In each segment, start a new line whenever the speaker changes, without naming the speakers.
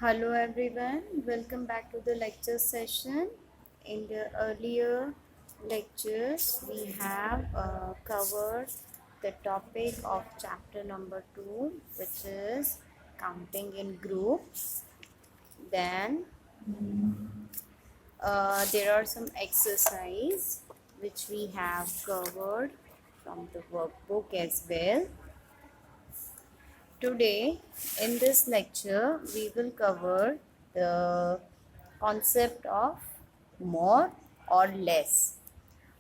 Hello everyone, welcome back to the lecture session. In the earlier lectures, we have covered the topic of chapter number 2, which is counting in groups. Then there are some exercise which we have covered from the workbook as well. Today, in this lecture, we will cover the concept of more or less.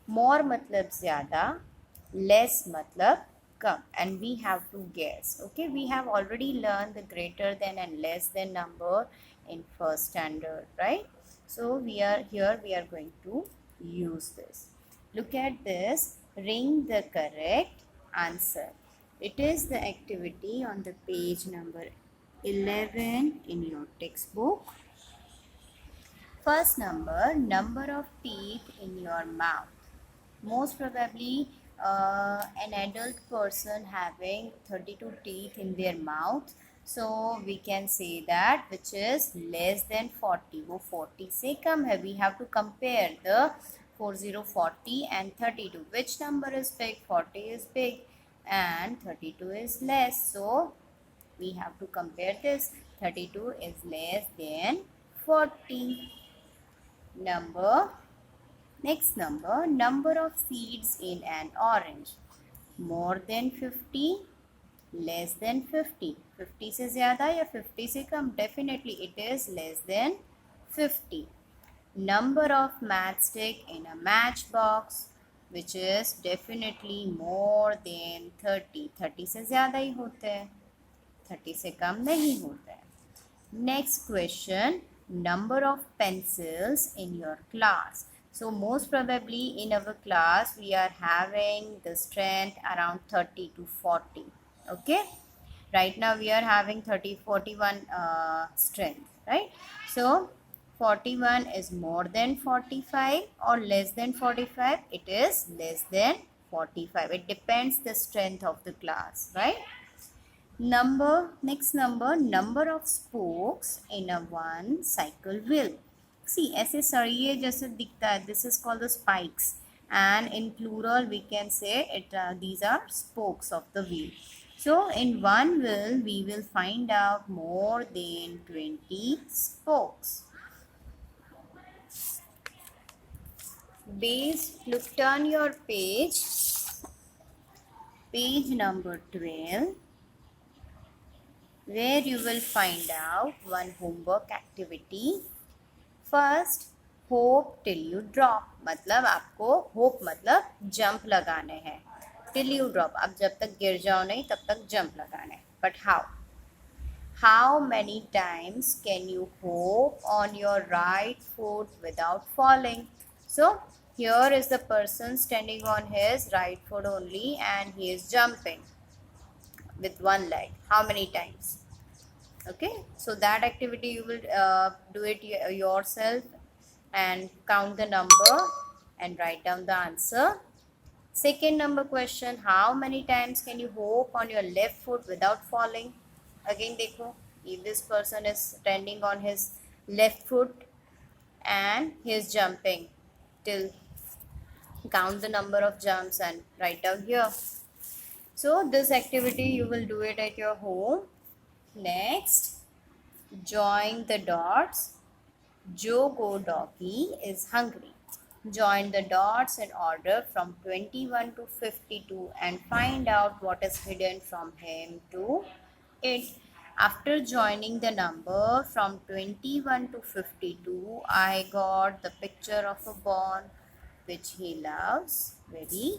More matlab zyada, less matlab kam, and we have to guess. Okay, we have already learned the greater than and less than number in first standard, right? So we are here. We are going to use this. Look at this. Ring the correct answer. It is the activity on the page number 11 in your textbook. First number of teeth in your mouth. Most probably an adult person having 32 teeth in their mouth. So we can say that which is less than 40. वो 40 से कम है. We have to compare the 40 and 32. Which number is big? 40 is big and 32 is less. So we have to compare this. 32 is less than 40. Next number of seeds in an orange. More than 50, less than 50. 50 से ज़्यादा या 50 से कम? Definitely it is less than 50. Number of matchstick in a matchbox, which is definitely more than 30. 30 से ज़्यादा ही होते हैं, 30 से कम नहीं होता है. Next question, number of pencils in your class. So most probably in our class we are having the strength around 30 to 40. Okay, right now we are having 41 strength, right? So 41 is more than 45 or less than 45? It is less than 45. It depends the strength of the class, right? Next number of spokes in a one cycle wheel. See, ऐसे सरिये जैसे दिखता है. This is called the spikes, and in plural we can say it. These are spokes of the wheel. So in one wheel we will find out more than 20 spokes. Turn your page number 12. Where you will find out one homework activity. First, hope till you drop. मतलब आपको hope मतलब jump लगाने हैं. Till you drop. अब जब तक गिर जाओ नहीं तब तक jump लगाने. But how? How many times can you hop on your right foot without falling? So here is the person standing on his right foot only and he is jumping with one leg. How many times? Okay, so that activity you will do it yourself and count the number and write down the answer. Second number question, how many times can you hop on your left foot without falling? Again dekho, if this person is standing on his left foot and he is jumping, till count the number of jumps and write down here. So this activity you will do it at your home. Next, join the dots. Jogo doggy is hungry. Join the dots in order from 21 to 52 and find out what is hidden from him to it. After joining the number from 21 to 52, I got the picture of a ball which he loves very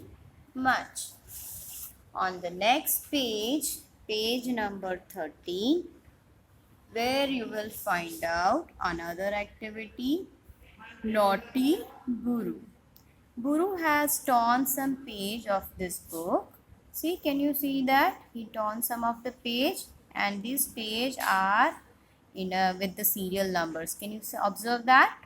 much. On the next page, page number 13, where you will find out another activity, Naughty Guru. Guru has torn some page of this book. See, can you see that? He torn some of the page and these page are with the serial numbers. Can you observe that?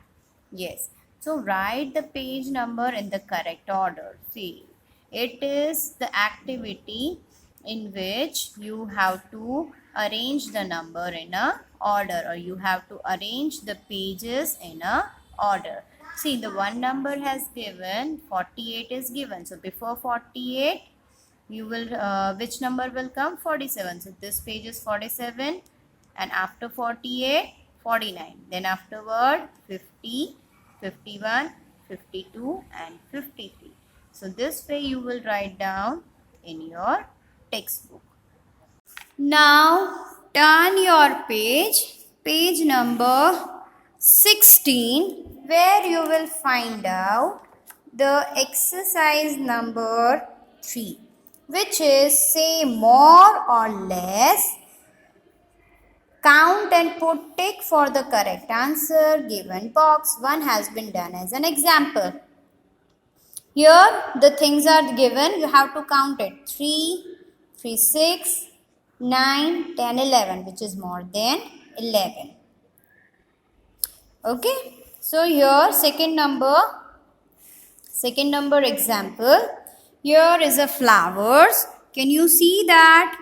Yes. So write the page number in the correct order. See, it is the activity in which you have to arrange the number in a order, or you have to arrange the pages in a order. See, the one number has given 48 is given. So before 48, you will which number will come? 47. So this page is 47, and after 48, 49. Then afterward 50, 51, 52, and 53. So this way you will write down in your textbook. Now turn your page number 16, where you will find out the exercise number 3, which is say more or less, count and put tick for the correct answer given box. One has been done as an example. Here the things are given, you have to count it. 3, 3, 6, 9, 10, 11, which is more than 11. Okay. So here second number example. Here is a flowers. Can you see that?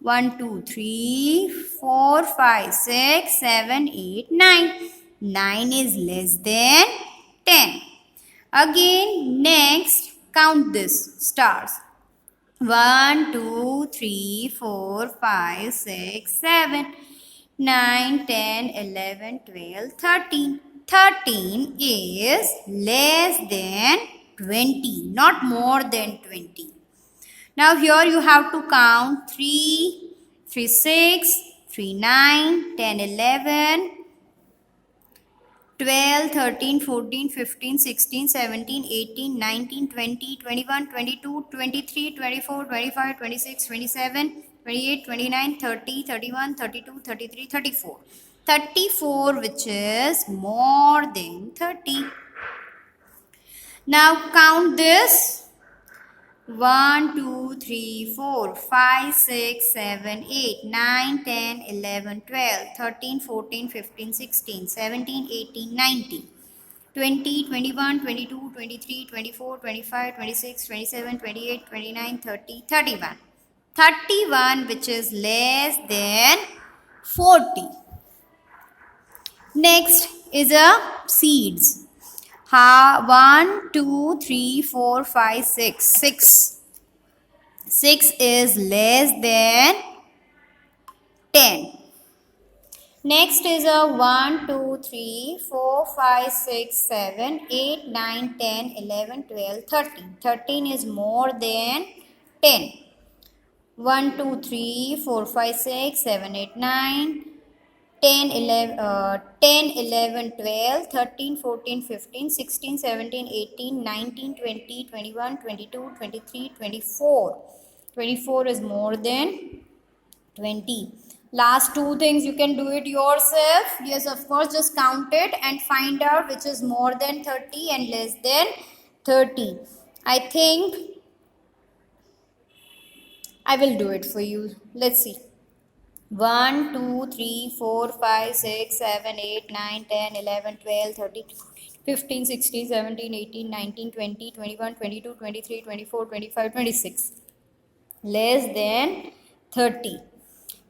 1, 2, 3, 4, 5, 6, 7, 8, 9. 9 is less than 10. Again, next, count this stars. 1, 2, 3, 4, 5, 6, 7, 9, 10, 11, 12, 13. 13 is less than 20, not more than 20. Now here you have to count 3, 3, 6, 3, 9, 10, 11, 12, 13, 14, 15, 16, 17, 18, 19, 20, 21, 22, 23, 24, 25, 26, 27, 28, 29, 30, 31, 32, 33, 34. 34, which is more than 30. Now count this. 1, 2, 3, 4, 5, 6, 7, 8, 9, 10, 11, 12, 13, 14, 15, 16, 17, 18, 19, 20, 21, 22, 23, 24, 25, 26, 27, 28, 29, 30, 31. 31, which is less than 40. Next is a seeds. 1, 2, 3, 4, 5, 6. 6. 6 is less than 10. Next is a 1, 2, 3, 4, 5, 6, 7, 8, 9, 10, 11, 12, 13. 13 is more than 10. 1, 2, 3, 4, 5, 6, 7, 8, 9. 10, 11, 12, 13, 14, 15, 16, 17, 18, 19, 20, 21, 22, 23, 24. 24 is more than 20. Last two things you can do it yourself. Yes, of course, just count it and find out which is more than 30 and less than 30. I think I will do it for you. Let's see. 1, 2, 3, 4, 5, 6, 7, 8, 9, 10, 11, 12, 13, 15, 16, 17, 18, 19, 20, 21, 22, 23, 24, 25, 26. Less than 30.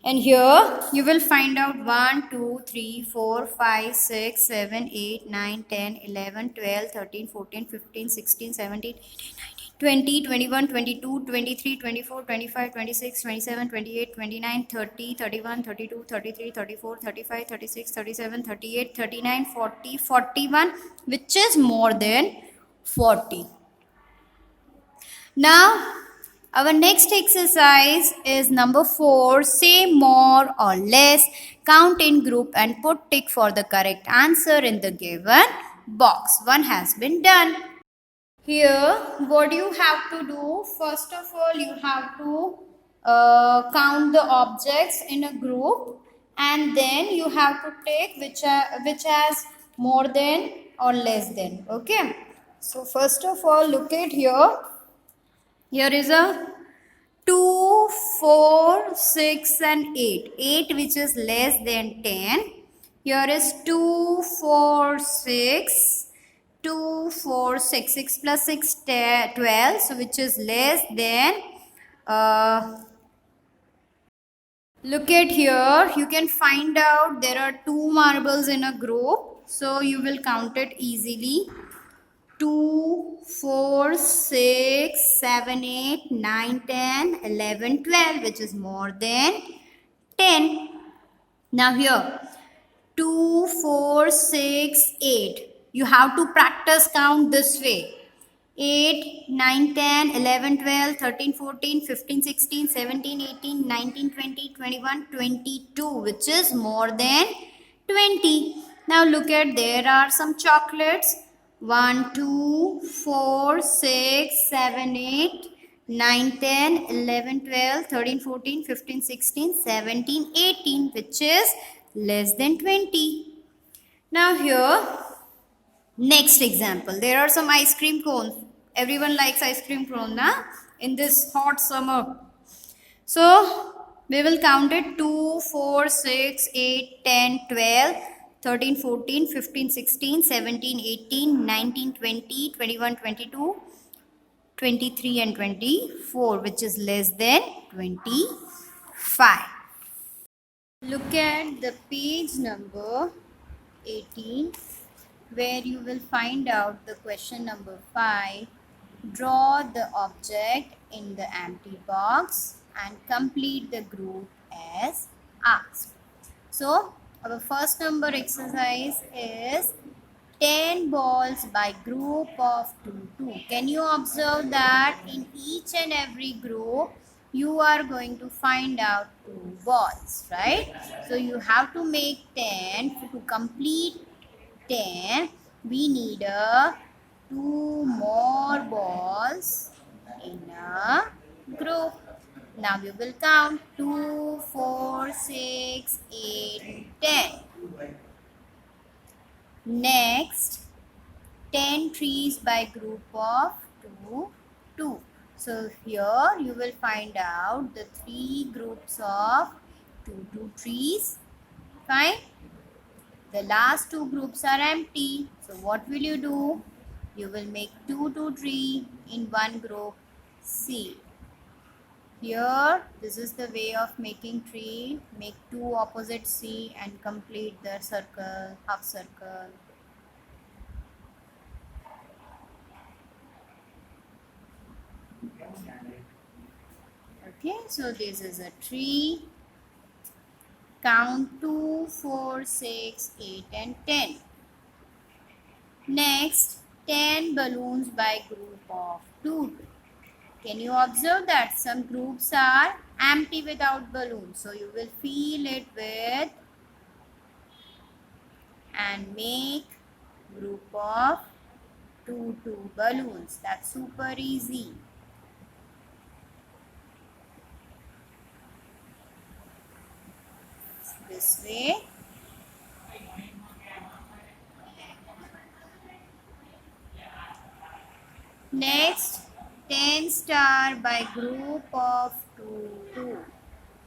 And here you will find out 1, 2, 3, 4, 5, 6, 7, 8, 9, 10, 11, 12, 13, 14, 15, 16, 17, 18, 19, 20, 21, 22, 23, 24, 25, 26, 27, 28, 29, 30, 31, 32, 33, 34, 35, 36, 37, 38, 39, 40, 41, which is more than 40. Now, our next exercise is number 4. Say more or less, count in group and put tick for the correct answer in the given box. One has been done. Here, what you have to do, first of all, you have to count the objects in a group, and then you have to take which has more than or less than. Okay. So, first of all, look at here. Here is a 2, 4, 6 and 8. 8 which is less than 10. Here is 2, 4, 6. 2, 4, 6. 6 plus 6, 12. So which is less than Look at here, you can find out there are 2 marbles in a group. So you will count it easily. 2, 4, 6, 7, 8, 9, 10, 11, 12, which is more than 10. Now here, 2, 4, 6, 8. You have to practice count this way. 8, 9, 10, 11, 12, 13, 14, 15, 16, 17, 18, 19, 20, 21, 22, which is more than 20. Now look at, there are some chocolates. 1, 2, 4, 6, 7, 8, 9, 10, 11, 12, 13, 14, 15, 16, 17, 18, which is less than 20. Now here, next example, there are some ice cream cones. Everyone likes ice cream cone, na? In this hot summer. So we will count it 2, 4, 6, 8, 10, 12, 13, 14, 15, 16, 17, 18, 19, 20, 21, 22, 23 and 24, which is less than 25. Look at the page number 18, where you will find out the question number 5. Draw the object in the empty box and complete the group as asked. So our first number exercise is 10 balls by group of 2 2. Can you observe that in each and every group you are going to find out 2 balls, right? So you have to make 10. To complete 10, we need 2 more balls in a group. Now we will count 2, 4, 6, 8, 10. Next, 10 trees by group of 2, 2. So here you will find out the 3 groups of 2, 2 trees. Fine. The last 2 groups are empty. So what will you do? You will make 2, 2 tree in one group C. Here, this is the way of making tree. Make 2 opposite C and complete the circle, half circle. Okay, so this is a tree. Count 2, 4, 6, 8 and 10. Next, 10 balloons by group of 2. Can you observe that some groups are empty without balloons? So you will fill it with and make group of 2, 2 balloons. That's super easy. This way. Next, 10 star by group of 2, 2.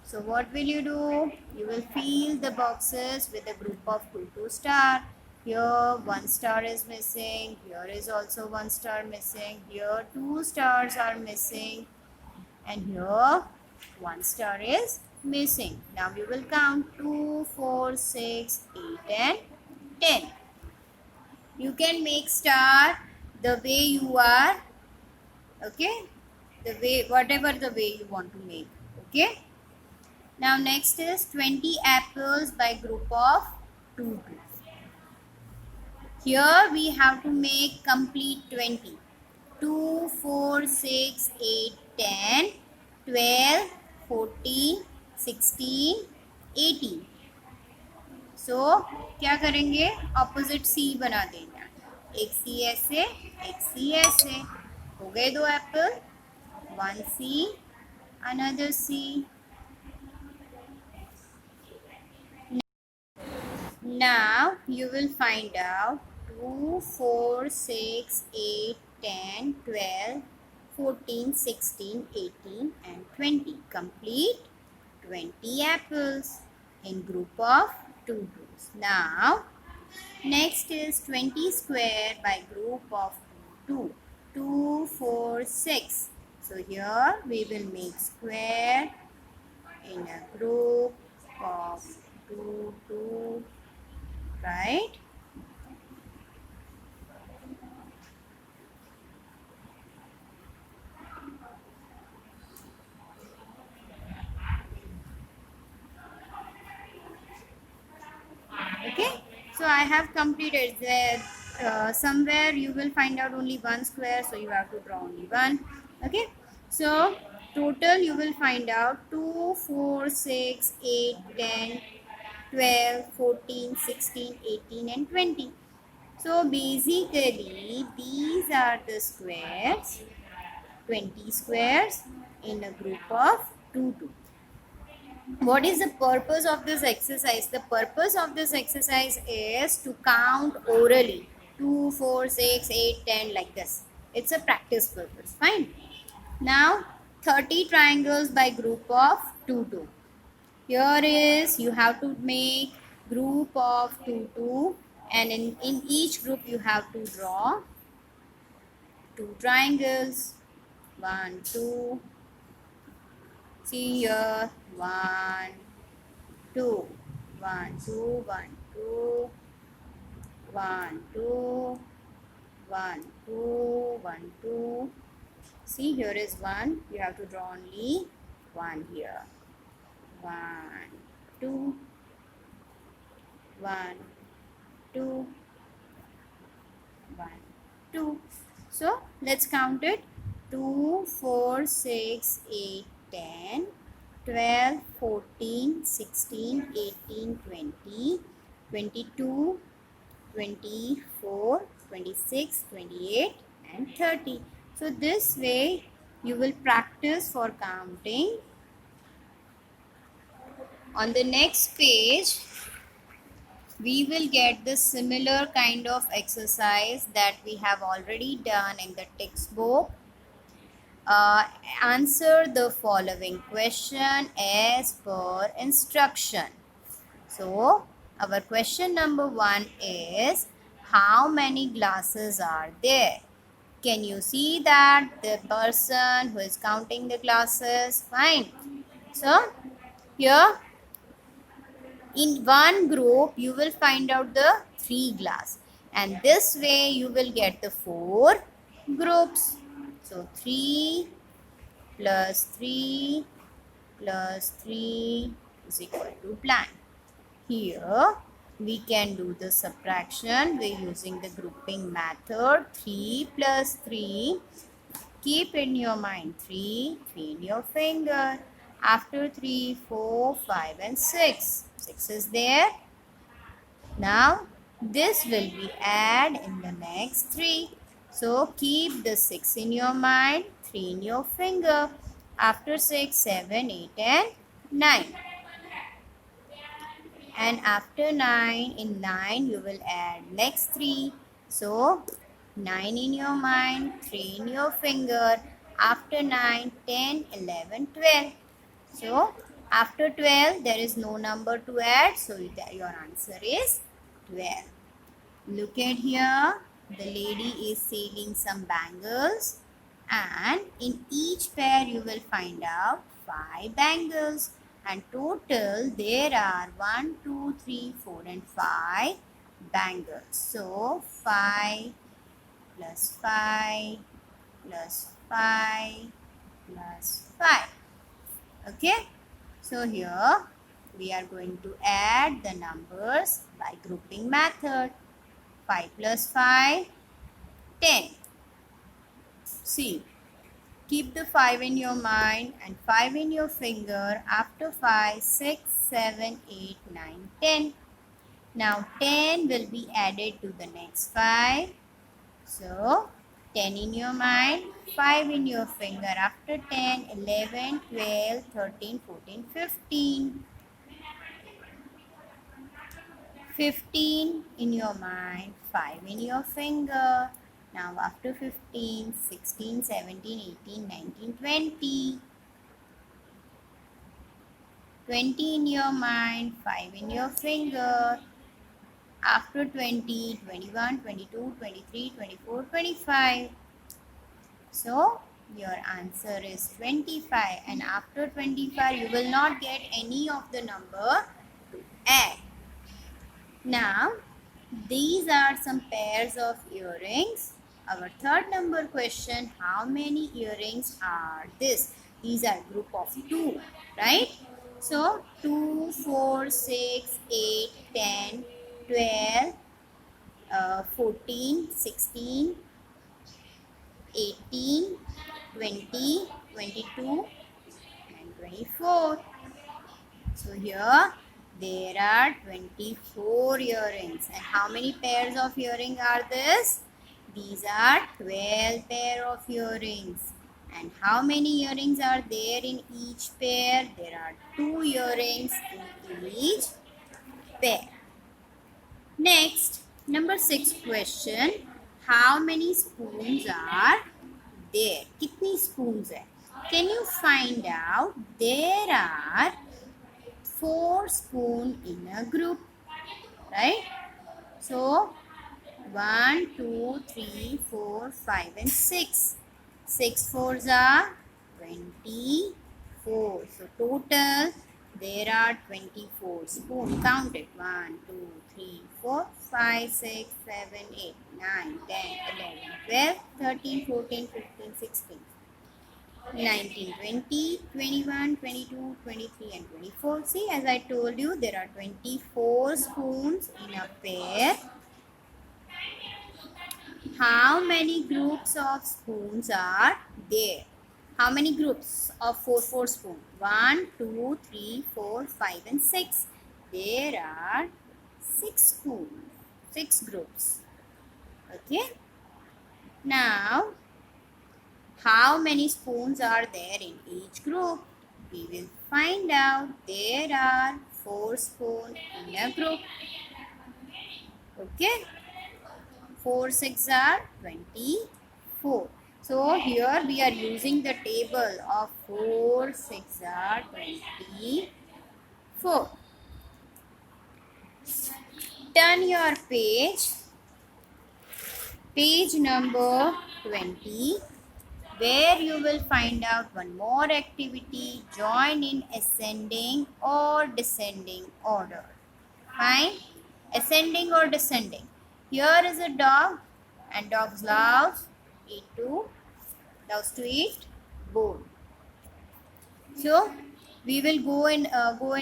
So what will you do? You will fill the boxes with a group of 2, 2 star. Here 1 star is missing. Here is also 1 star missing. Here 2 stars are missing. And here 1 star is missing. Now we will count 2, 4, 6, 8 and 10. You can make star the way you are. Okay, the way, whatever the way you want to make. Okay. Now next is 20 apples by group of 2, 2. Here we have to make complete 20. 2, 4, 6, 8, 10, 12, 14, 16, 18. So क्या करेंगे? Opposite C बना देना. एक C ऐसे, एक C ऐसे. हो गए 2 Apple. 1 C, another C. Now you will find out 2, 4, 6, 8, 10, 12, 14, 16, 18 and 20. Complete 20 apples in group of 2 groups. Now next is 20 square by group of 2. 2, 4, 6. So here we will make square in a group of 2, 2, right? Okay, so I have completed that. Somewhere you will find out only one square, so you have to draw only one. Okay, so total you will find out 2, 4, 6, 8, 10, 12, 14, 16, 18, and 20. So basically these are the squares, 20 squares in a group of 2, 2. What is the purpose of this exercise? The purpose of this exercise is to count orally 2, 4, 6, 8, 10 like this. It's a practice purpose. Fine. Now 30 triangles by group of 2, 2. Here is you have to make group of 2, 2, and in each group you have to draw 2 triangles. 1, 2. See here. 1, 2, 1, 2, 1, 2, 1, 2, 1, 2, 1, 2. See, here is 1. You have to draw only 1 here. 1, 2, 1, 2, 1, 2. So, let's count it. 2, 4, 6, 8, 10, 12, 14, 16, 18, 20, 22, 24, 26, 28, and 30. So this way you will practice for counting. On the next page we will get the similar kind of exercise that we have already done in the textbook. Answer the following question as per instruction. So our question number 1 is, how many glasses are there? Can you see that the person who is counting the glasses? Fine. So here in one group you will find out the 3 glass, and this way you will get the 4 groups. So 3 plus 3 plus 3 is equal to blank. Here we can do the subtraction by using the grouping method. 3 plus 3, keep in your mind 3, 3 in your finger. After 3, 4, 5 and 6. 6 is there. Now this will be add in the next 3. So keep the 6 in your mind, 3 in your finger. After 6, 7, 8 and 9. And after 9, in 9 you will add next 3. So 9 in your mind, 3 in your finger. After 9, 10, 11, 12. So after 12 there is no number to add, so your answer is 12. Look at here, the lady is selling some bangles, and in each pair you will find out 5 bangles, and total there are 1, 2, 3, 4 and 5 bangles. So 5 plus 5 plus 5 plus 5. Okay, so here we are going to add the numbers by grouping method. 5 plus 5, 10. See, keep the 5 in your mind and 5 in your finger. After 5, 6, 7, 8, 9, 10. Now 10 will be added to the next 5. So 10 in your mind, 5 in your finger. After 10, 11, 12, 13, 14, 15. 15 in your mind, 5 in your finger. Now after 15, 16, 17, 18, 19, 20. 20 in your mind, 5 in your finger. After 20, 21, 22, 23, 24, 25. So Your answer is 25, and after 25 you will not get any of the number to add. Now these are some pairs of earrings. Our third number question, how many earrings are this? These are group of 2, right? So 2, 4, 6, 8, 10, 12, 14, 16, 18, 20, 22 and 24. So here there are 24 earrings. And how many pairs of earrings are this? These are 12 pair of earrings. And how many earrings are there in each pair? There are 2 earrings in each pair. Next, number 6 question. How many spoons are there? कितनी spoons है? Can you find out? There are 4 spoons in a group, right? So 1, 2, 3, 4, 5 and 6. 6 fours are 24. So total there are 24 spoons. Count it. 1, 2, 3, 4, 5, 6, 7, 8, 9, 10, 11, 12, 13, 14, 15, 16. 19, 20, 21, 22, 23 and 24. See, as I told you, there are 24 spoons in a pair. How many groups of spoons are there? How many groups of 4 spoons? 1, 2, 3, 4, 5 and 6. There are 6 spoons, 6 groups. Okay. Now, how many spoons are there in each group? We will find out. There are 4 spoons in a group. Okay. 4 6 are 24. So here we are using the table of 4 6 are 24. Turn your page number 20, where you will find out one more activity. Join in ascending or descending order. Fine. Ascending or descending. Here is a dog, and dogs loves to eat bone. So we will go in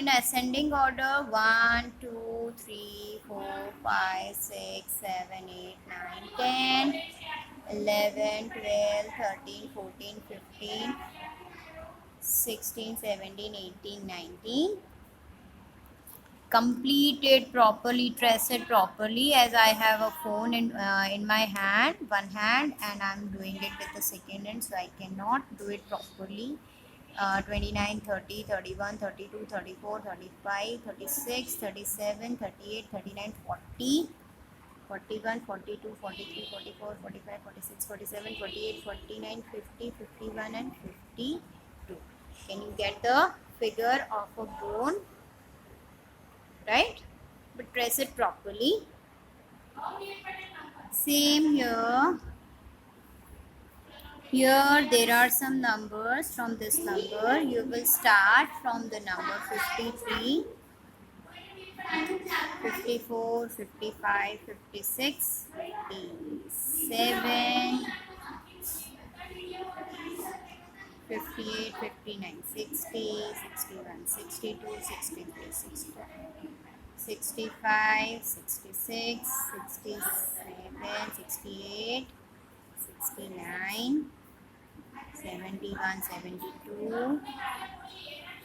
ascending order. 1, 2, 3, 4, 5, 6, 7, 8, 9, 10, 11, 12, 13, 14, 15, 16, 17, 18, 19. Complete it properly, trace it properly, as I have a phone in my hand, one hand, and I'm doing it with the second hand, so I cannot do it properly. 29, 30, 31, 32, 34, 35, 36, 37, 38, 39, 40, 41, 42, 43, 44, 45, 46, 47, 48, 49, 50, 51 and 52. Can you get the figure of a bone? Right? But trace it properly. Same here. Here there are some numbers. From this number you will start from the number 53, 54, 55, 56, 57, 58, 59, 60, 61, 62, 63, 64, 65, 66, 67, 68, 69, 71, 72,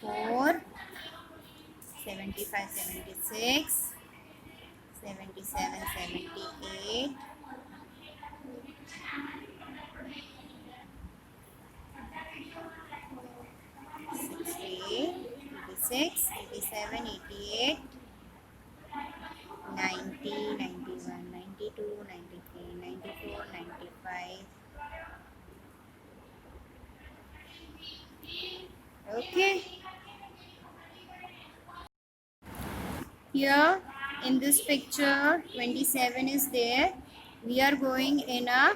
4, 75, 76, 77, 78, 68, 86, 87, 88, 90, 91, 92, 93, 94, 95. Okay. Here in this picture 27 is there. We are going in a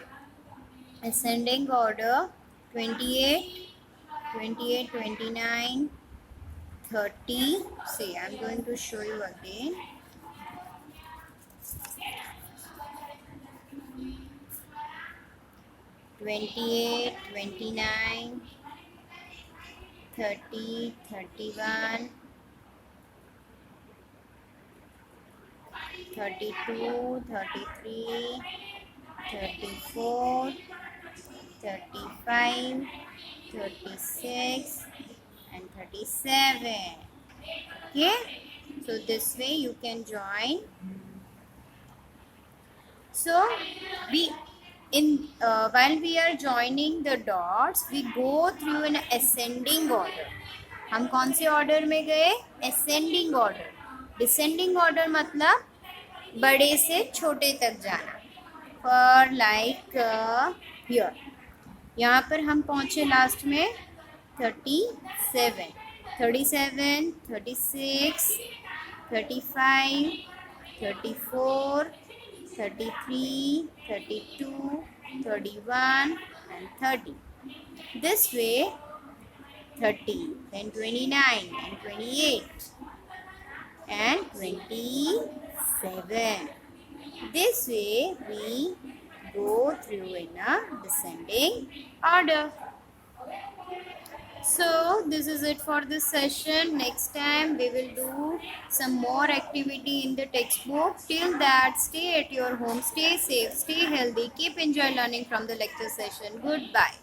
ascending order. 28, 28, 29, 30. See, I'm going to show you again. 28, 29, 30, 31, 32, 33, 34, 35, 36 and 37. Okay, so this way you can join. So we while we are joining the dots, we go through an ascending order. हम कौन से order में गए? ascending order. descending order मतलब बड़े से छोटे तक जाना. For like here, यहाँ पर हम पहुँचे लास्ट में 37, 37, 36, 35, 34, 33, 32, 31 and 30. This way 30, then 29 and 28 and 27. This way we go through in a descending order. So this is it for this session. Next time we will do some more activity in the textbook. Till that, stay at your home, stay safe, stay healthy, keep enjoy learning from the lecture session. Goodbye.